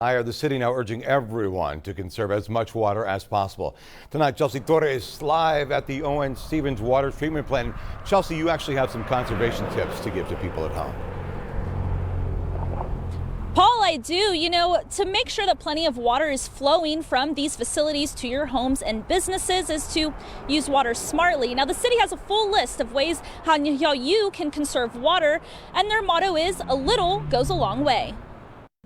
The city now urging everyone to conserve as much water as possible. Tonight, Chelsea Torres live at the O.N. Stevens Water Treatment Plant. Chelsea, you actually have some conservation tips to give to people at home. Paul, I do. To make sure that plenty of water is flowing from these facilities to your homes and businesses is to use water smartly. Now, the city has a full list of ways how you can conserve water, and their motto is "A little goes a long way."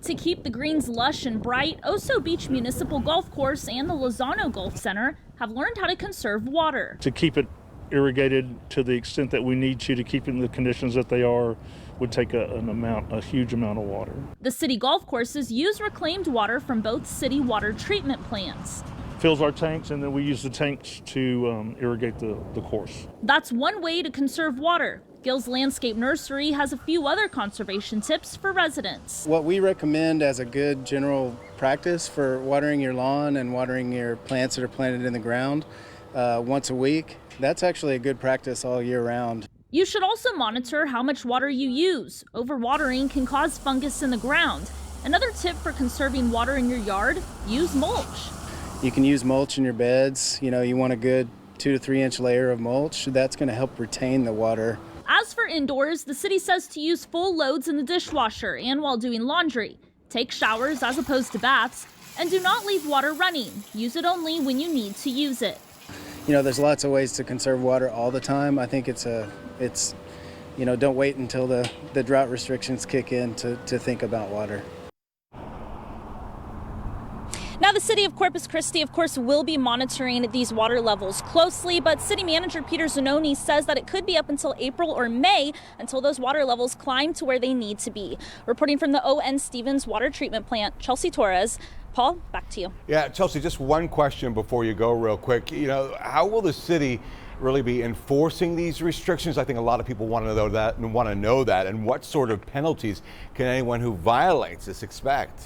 To keep the greens lush and bright, Oso Beach Municipal Golf Course and the Lozano Golf Center have learned how to conserve water. To keep it irrigated to the extent that we need to keep it in the conditions that they are would take a huge amount of water. The city golf courses use reclaimed water from both city water treatment plants. Fills our tanks, and then we use the tanks to irrigate the course. That's one way to conserve water. Gill's Landscape Nursery has a few other conservation tips for residents. What we recommend as a good general practice for watering your lawn and watering your plants that are planted in the ground once a week, that's actually a good practice all year round. You should also monitor how much water you use. Overwatering can cause fungus in the ground. Another tip for conserving water in your yard, use mulch. You can use mulch in your beds. You want a good 2 to 3 inch layer of mulch. That's going to help retain the water. As for indoors, the city says to use full loads in the dishwasher and while doing laundry. Take showers as opposed to baths, and do not leave water running. Use it only when you need to use it. There's lots of ways to conserve water all the time. I think don't wait until the drought restrictions kick in to think about water. Now, the city of Corpus Christi, of course, will be monitoring these water levels closely, but City Manager Peter Zanoni says that it could be up until April or May until those water levels climb to where they need to be. Reporting from the O.N. Stevens Water Treatment Plant, Chelsea Torres. Paul, back to you. Yeah, Chelsea, just one question before you go real quick. How will the city really be enforcing these restrictions? I think a lot of people want to know that. And what sort of penalties can anyone who violates this expect?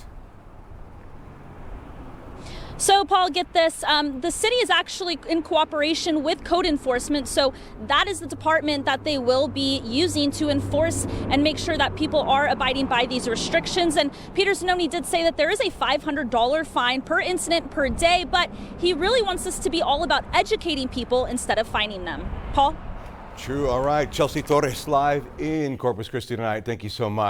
So, Paul, get this. The city is actually in cooperation with code enforcement. So that is the department that they will be using to enforce and make sure that people are abiding by these restrictions. And Peter Zanoni did say that there is a $500 fine per incident per day, but he really wants this to be all about educating people instead of fining them. Paul? True. All right. Chelsea Torres live in Corpus Christi tonight. Thank you so much.